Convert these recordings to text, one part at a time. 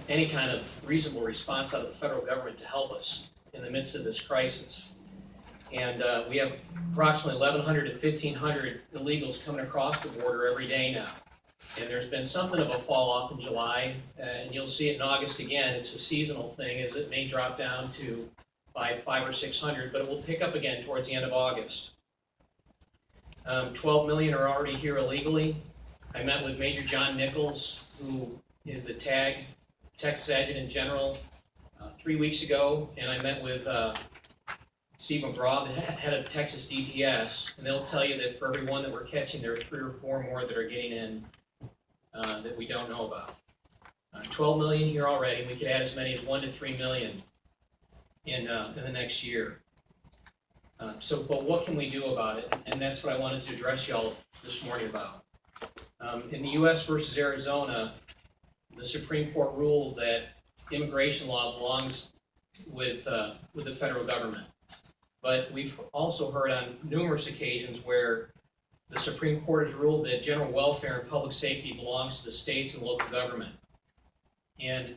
any kind of reasonable response out of the federal government to help us in the midst of this crisis. And we have approximately 1,100 to 1,500 illegals coming across the border every day now. And there's been something of a fall off in July, and you'll see it in August again. It's a seasonal thing, as it may drop down to 500 or 600, but it will pick up again towards the end of August. 12 million are already here illegally. I met with Major John Nichols, who is the TAG, Texas Adjutant General, 3 weeks ago, and I met with Steve McGraw, the head of Texas DPS, and they'll tell you that for every one that we're catching, there are 3 or 4 more that are getting in that we don't know about. 12 million here already. We could add as many as 1 to 3 million in the next year. But what can we do about it? And that's what I wanted to address y'all this morning about. In the U.S. versus Arizona, the Supreme Court ruled that immigration law belongs with the federal government. But we've also heard on numerous occasions where the Supreme Court has ruled that general welfare and public safety belongs to the states and local government. And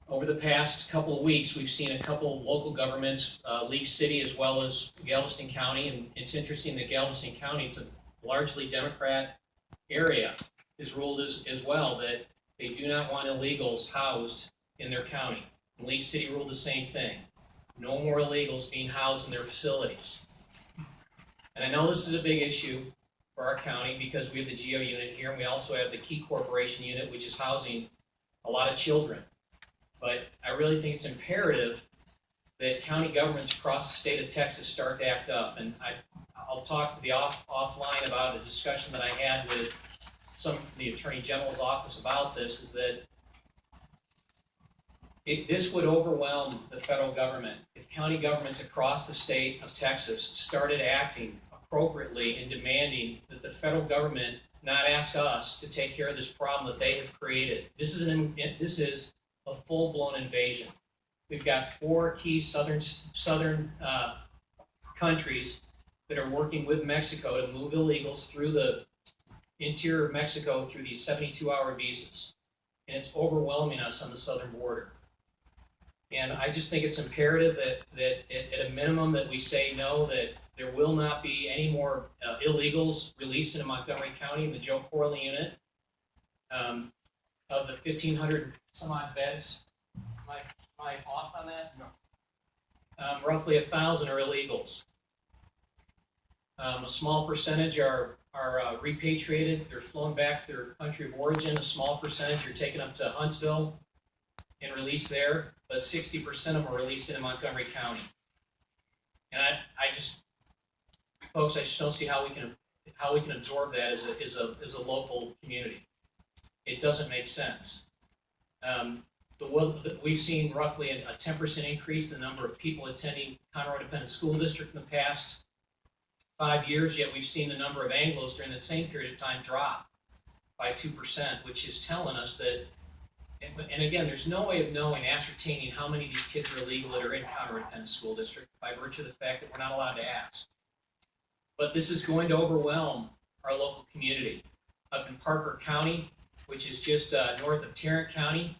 over the past couple of weeks, we've seen a couple of local governments, League City as well as Galveston County, and it's interesting that Galveston County, it's a largely Democrat area, has ruled as well that they do not want illegals housed in their county. And League City ruled the same thing. No more illegals being housed in their facilities. And I know this is a big issue for our county because we have the GEO unit here, and we also have the Key Corporation unit, which is housing a lot of children. But I really think it's imperative that county governments across the state of Texas start to act up. And I'll talk to the offline about a discussion that I had with the Attorney General's office about this, is that this would overwhelm the federal government if county governments across the state of Texas started acting appropriately and demanding that the federal government not ask us to take care of this problem that they have created. This is a full-blown invasion. We've got 4 key southern countries that are working with Mexico to move illegals through the interior of Mexico through these 72-hour visas. And it's overwhelming us on the southern border. And I just think it's imperative that at a minimum that we say no, that there will not be any more illegals released into Montgomery County in the Joe Corley unit. Of the 1,500 some odd beds, am I off on that? No. Roughly 1,000 are illegals. A small percentage are repatriated. They're flown back to their country of origin. A small percentage are taken up to Huntsville and released there, but 60% of them are released into Montgomery County. And I just don't see how we can absorb that as a local community. It doesn't make sense. We've seen roughly a 10% increase in the number of people attending Conroe Independent School District in the past 5 years, yet we've seen the number of Anglos during that same period of time drop by 2%, which is telling us that, and again, there's no way of knowing, ascertaining how many of these kids are illegal that are in Conroe Independent School District by virtue of the fact that we're not allowed to ask. But this is going to overwhelm our local community. Up in Parker County, which is just north of Tarrant County,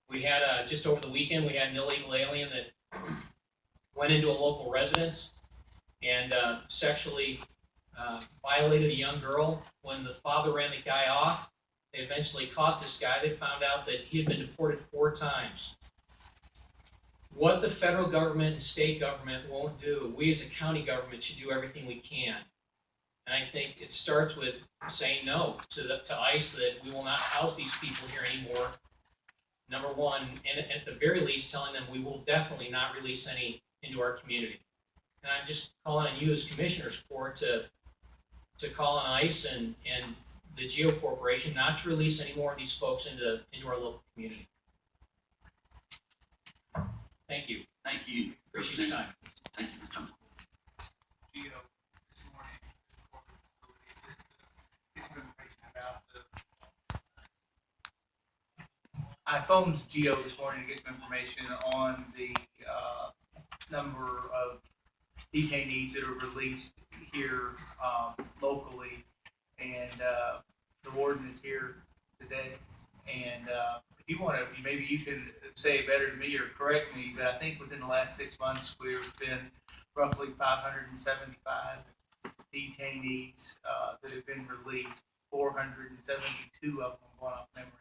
we had, just over the weekend, we had an illegal alien that went into a local residence and sexually violated a young girl. When the father ran the guy off, they eventually caught this guy. They found out that he had been deported 4 times. What the federal government and state government won't do, we as a county government should do everything we can. And I think it starts with saying no to ICE, that we will not house these people here anymore, number one, and at the very least telling them we will definitely not release any into our community. And I'm just calling on you as commissioners court to call on ICE and the GEO Corporation not to release any more of these folks into our local community. Thank you. Thank you. Appreciate your time. Thank you for coming. GEO this morning just some information about I phoned GEO this morning to get some information on the number of detainees that are released here locally, and the warden is here today, and if you want to, maybe you can say it better than me or correct me, but I think within the last 6 months, we've been roughly 575 detainees that have been released. 472 of them, going off memory,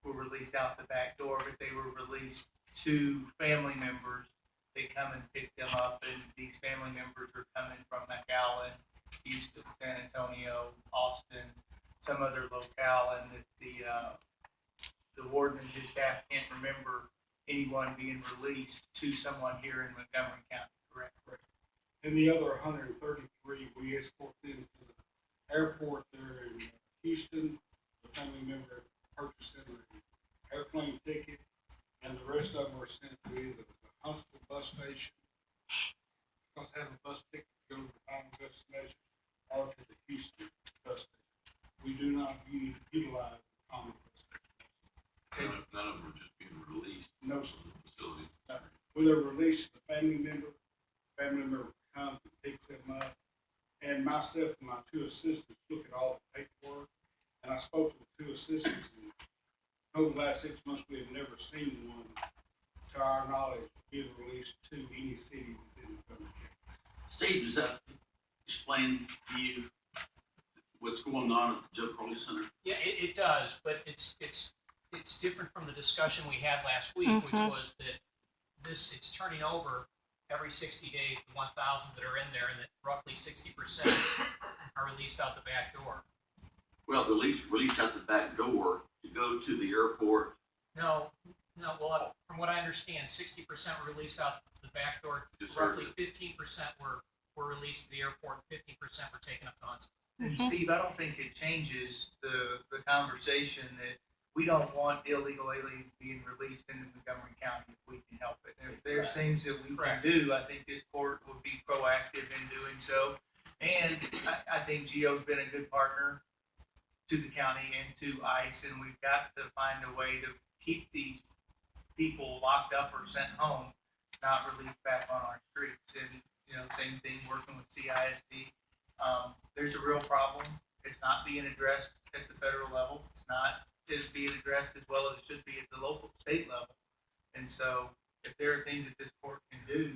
were released out the back door, but they were released to family members. They come and pick them up, and these family members are coming from McAllen, Houston, San Antonio, Austin, some other locale, and the warden and his staff can't remember anyone being released to someone here in Montgomery County, correct? And the other 133, we escort them to the airport there in Houston. The family member purchased them an airplane ticket, and the rest of them are sent to either the Huntsville bus station, because they have a bus ticket to go to the final destination, or to the Houston bus station. We do not utilize the common bus station. None of them are just being released No, from sir. the facility. When they're released, the family member comes and picks them up, and myself and my two assistants look at all the paperwork. And I spoke to the two assistants, and over the last 6 months, we have never seen one, to our knowledge, being released to any city within Montgomery County. Steve, does that explain to you what's going on at the Joe Crowley Center? Yeah, it does, but it's different from the discussion we had last week, which was that it's turning over every 60 days, the 1,000 that are in there, and that roughly 60% are released out the back door. Well, the release out the back door to go to the airport. No, well, from what I understand, 60% were released out the back door. Just heard Roughly 15% were released to the airport, 15% were taken up to Huntsville. And Steve, I don't think it changes the conversation that we don't want illegal aliens being released into Montgomery County if we can help it. If there's things that we can do, I think this court would be proactive in doing so. And I think Gio's been a good partner to the county and to ICE, and we've got to find a way to keep these people locked up or sent home, not released back on our streets. And, same thing working with CISD. There's a real problem. It's not being addressed at the federal level. It's not being addressed as well as it should be at the local state level. And so if there are things that this court can do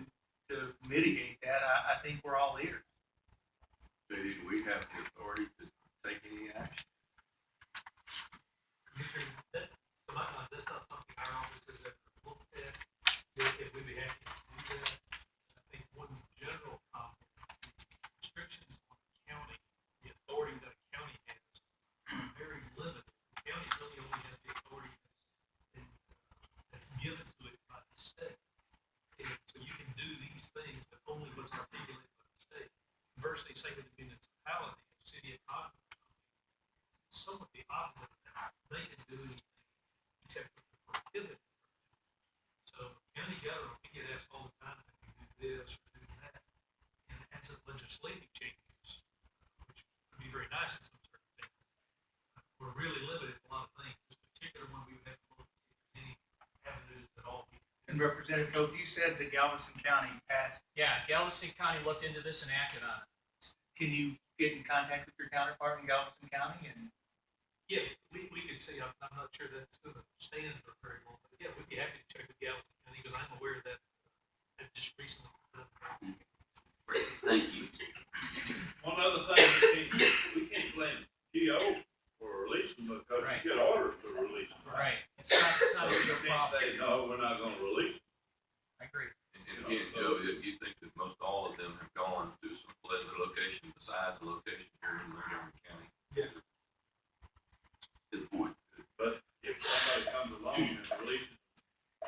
to mitigate that, I think we're all ears. JD, do we have the authority to take any action? That's, to my mind, that's not something our office has ever looked at. If we'd be happy to do that, I think one general comment, restrictions on the county, the authority that a county has, are very limited. The county really only has the authority that's given to it by the state. And so you can do these things, but only what's articulated by the state. Conversely, say that the municipality, the city of Cotton, it's somewhat the opposite of that. They can do anything except for prohibit. So county government, we get asked all the time, can we do this or do that? And as of legislative changes, which would be very nice in some certain things, we're really limited in a lot of things. This particular one, we would have to look at any avenues at all. And Representative Cope, you said that Galveston County passed. Yeah, Galveston County looked into this and acted on it. Can you get in contact with your counterpart in Galveston County? And Yeah, we could see, I'm not sure that's going to stand for very long, but yeah, we'd be happy to check with Galveston County because I'm aware that just recently. Great, thank you. One other thing, we can't blame GO for releasing them because Right. you get orders to release them. Right. It's not a So real you can't problem. say, no, we're not gonna release them. I agree. And again, Joe, you think that most all of them have gone to some other location besides the location here in Montgomery County? Yes. Good point. But if somebody comes along and releases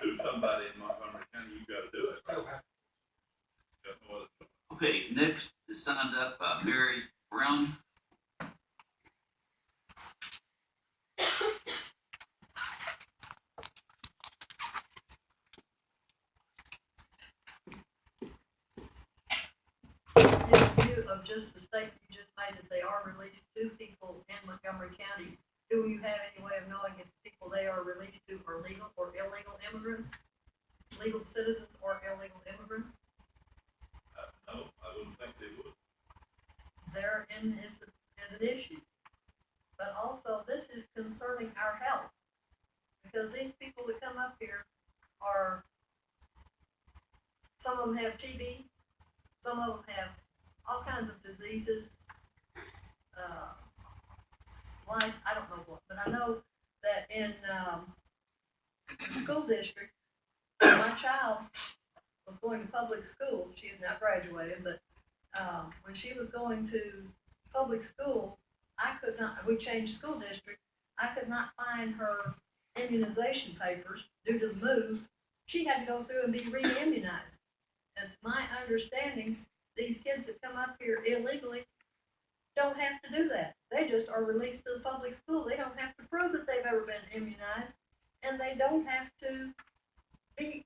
to somebody in Montgomery County, you gotta do it. Got no other choice. Okay, next is signed up by Mary Brown. In view of just the statement you just made that they are released to people in Montgomery County, do you have any way of knowing if people they are released to are legal or illegal immigrants? Legal citizens or illegal immigrants? No, I wouldn't think they would. Therein is an issue. But also, this is concerning our health. because these people that come up here are, some of them have TB, some of them have all kinds of diseases, lice, I don't know what, but I know that in, school districts, my child was going to public school, she is now graduated, but, when she was going to public school, I could not, we changed school districts, I could not find her immunization papers due to the move. She had to go through and be re-immunized. And it's my understanding, these kids that come up here illegally don't have to do that. They just are released to the public school. They don't have to prove that they've ever been immunized, and they don't have to be,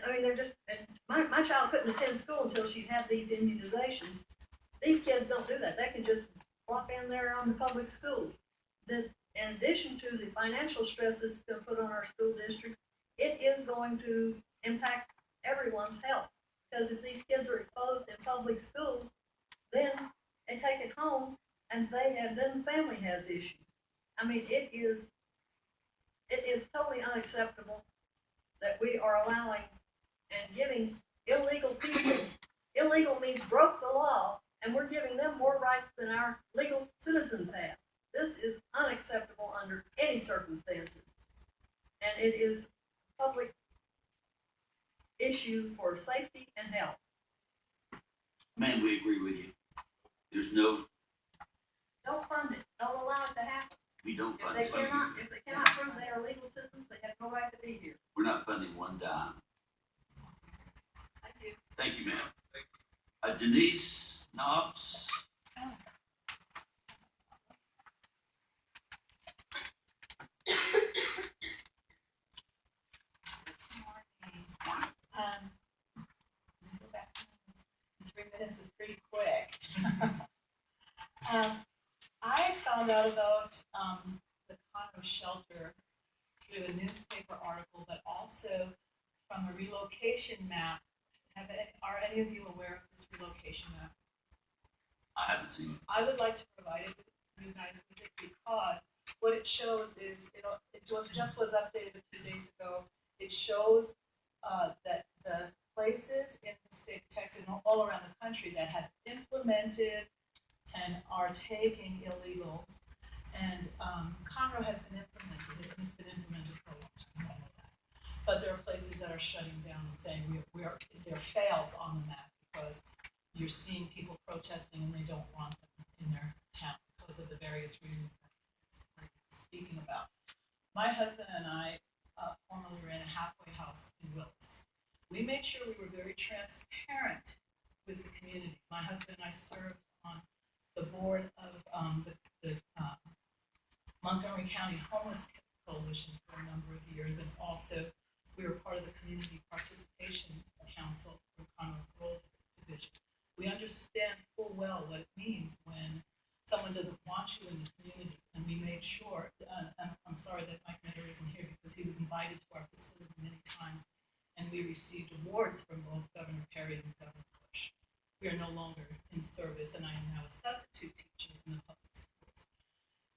I mean, they're just, and my child couldn't attend school until she had these immunizations. These kids don't do that. They can just walk in there on the public schools. This, in addition to the financial stress it's going to put on our school district, it is going to impact everyone's health. Because if these kids are exposed in public schools, then they take it home and then the family has issues. I mean, it is totally unacceptable that we are allowing and giving illegal people, illegal means broke the law, and we're giving them more rights than our legal citizens have. This is unacceptable under any circumstances. And it is a public issue for safety and health. Man, we agree with you. There's no, Don't fund it. Don't allow it to happen. we don't If fund they it. cannot prove they are legal citizens, they have no right to be here. We're not funding one dime. Thank you. Thank you, ma'am. Denise Knobs. Go back to this. 3 minutes is pretty quick. I found out about the Conroe shelter through a newspaper article, but also from a relocation map. Are any of you aware of this relocation map? I haven't seen it. I would like to provide it with you guys with it because what it shows is, it was updated a few days ago. It shows that the places in the state of Texas and all around the country that have implemented and are taking illegals, and Conroe has been implemented, and it's been implemented for a long time, I know that. But there are places that are shutting down and saying there are fails on the map because you're seeing people protesting and they don't want them in their town because of the various reasons that we're speaking about. My husband and I formerly ran a halfway house in Willis. We made sure we were very transparent with the community. My husband and I served on the board of the Montgomery County Homeless Coalition for a number of years, and also we were part of the Community Participation Council for Conroe Rural Division. We understand full well what it means when someone doesn't want you in the community, and we made sure, I'm sorry that Mike Meadow isn't here because he was invited to our facility many times, and we received awards from both Governor Perry and Governor Bush. We are no longer in service, and I am now a substitute teacher in the public schools.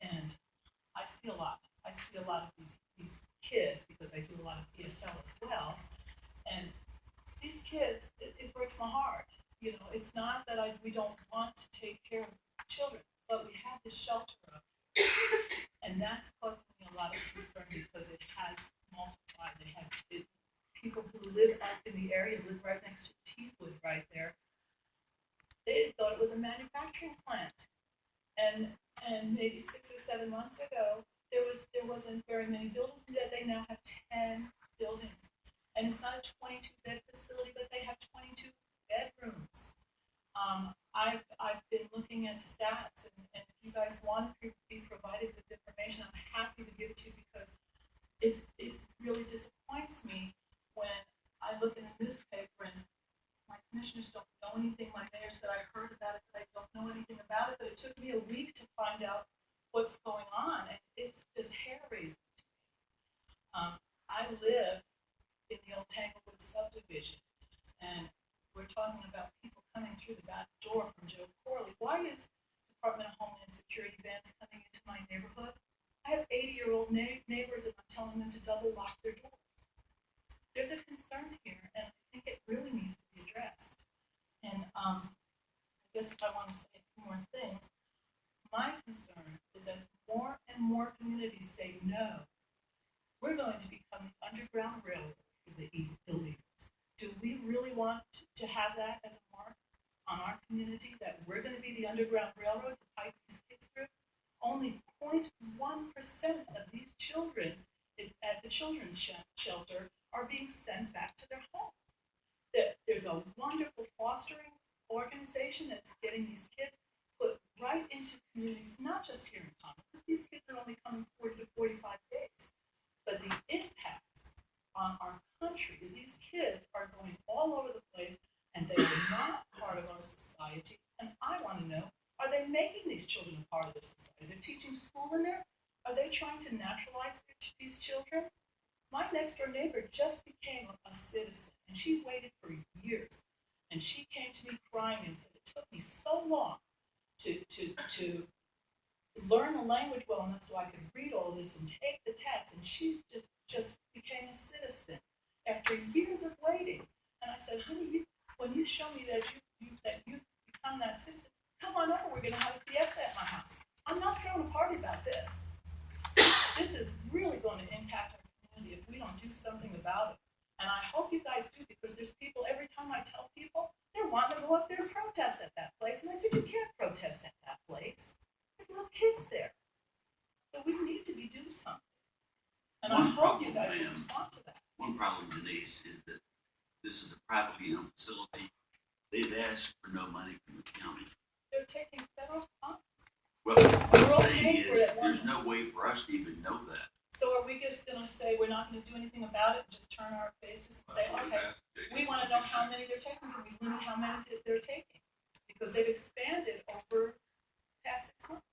And I see a lot. I see a lot of these kids because I do a lot of ESL as well. And these kids, it breaks my heart. You know, it's not that we don't want to take care of children, but we have this shelter up. And that's causing me a lot of concern because it has multiplied. People who live up in the area, live right next to Teeswood right there. They thought it was a manufacturing plant. And maybe 6 or 7 months ago, there wasn't very many buildings. They now have 10 buildings. And it's not a 22-bed facility, but they have 22 bedrooms. I've been looking at stats, and if you guys want to be provided with information, I'm happy to give it to you because it really disappoints me when I look in the newspaper and my commissioners don't know anything. My mayor said I heard about it, but I don't know anything about it. But it took me a week to find out what's going on, and it's just hair raising to me. I live in the old Tanglewood subdivision, and we're talking about people coming through the back door from Joe Corley. Why is Department of Homeland Security vans coming into my neighborhood? I have 80-year-old neighbors, and I'm telling them to double lock their doors. There's a concern here, and I think it really needs to be addressed. And I guess if I want to say more things, my concern is as more and more communities say no, we're going to become the Underground Railroad for the illegals. Do we really want to have that as a mark on our community, that we're going to be the Underground Railroad to pipe these kids through? Only 0.1% of these children at the children's shelter are being sent back to their homes. There's a wonderful fostering organization that's getting these kids put right into communities, not just here in Congress, because these kids are only coming 40 to 45 days. But the impact on our country is these kids are going all over the place, and they are not part of our society. And I want to know, are they making these children a part of the society? They're teaching school in there? Are they trying to naturalize these children? My next door neighbor just became a citizen, and she waited for years. And she came to me crying and said, it took me so long to learn the language well enough so I could read all this and take the test. And she's just became a citizen after years of waiting. And I said, honey, when you show me that you become that citizen, come on over, we're gonna have a fiesta at my house. I'm not throwing a party about this. This is really going to impact our community if we don't do something about it. And I hope you guys do, because there's people, every time I tell people, they're wanting to go up there and protest at that place. And I said, you can't protest at that place. There's little kids there. So we need to be doing something. And I hope you guys will respond to that. One problem, Denise, is that this is a privately owned facility. They've asked for no money from the county. They're taking federal funds. Well, what We're all I'm saying paying for is, it. there's no way for us to even know that. So are we just gonna say we're not gonna do anything about it and just turn our faces and say, That's what we've okay, asked JD we wanna know how many they're taking, can we limit how many they're taking? Because they've expanded over the past 6 months.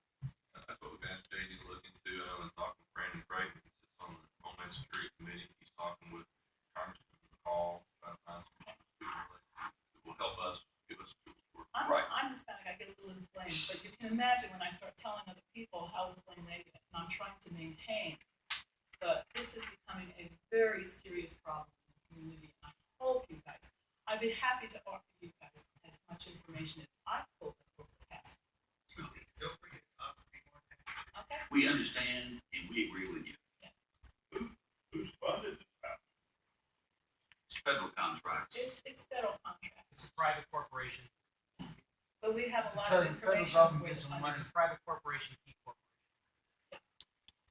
That's what we've asked JD to look into. I know I'm talking with Brandon Creighton, he sits on the Homeland Security Committee. He's talking with Congressman McCall, trying to find some people that will help us, give us tools for it. I'm Hispanic, I get a little inflamed, but you can imagine when I start telling other people how inflamed they get, and I'm trying to maintain. But this is becoming a very serious problem in the community, and I hope you guys, I'd be happy to offer you guys as much information as I've pulled up over the past 2 weeks. Feel free to be more than Okay? We understand and we agree with you. Who's funded this house? It's federal contracts. It's federal contract, It's a private corporation. but we have a lot of Federal information government where the gives them funding money. is. It's a private corporation, key corporation.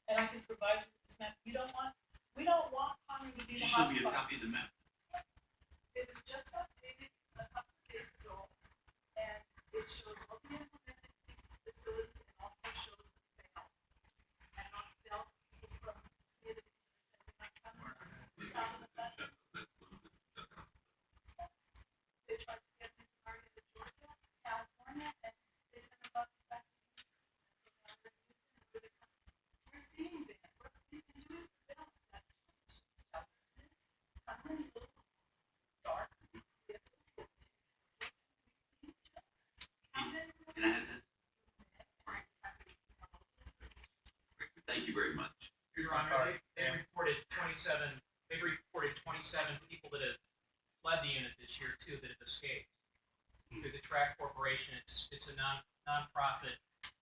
And I can provide you with this map. We don't want Connery to be the Should be a hotspot. copy of the map. It was just updated a couple of days ago, and it shows all the implemented facilities and also shows the fails. And those fails are people from communities that are saying, "I'm not coming." They tried to get me started in Georgia, California, and they sent the buses back to Houston. And so now they're in Houston, where they come. We're seeing that. What we can do is balance that. Come in, look, start. Can I have this? Thank you very much. Your Honor, they reported 27 people that have fled the unit this year too, that have escaped. Through the Track Corporation, it's a non-profit,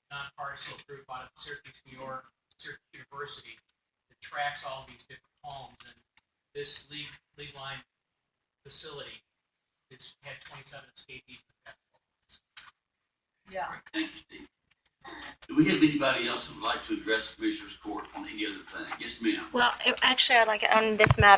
nonpartisan group out of Syracuse, New York, Syracuse University, that tracks all of these different homes. And this league line facility has had 27 escapees in the past 12 months. Yeah. All right, thank you, Steve. Do we have anybody else who would like to address the Commissioner's Court on any other thing? Yes, ma'am. Well, actually, I'd like, on this matter,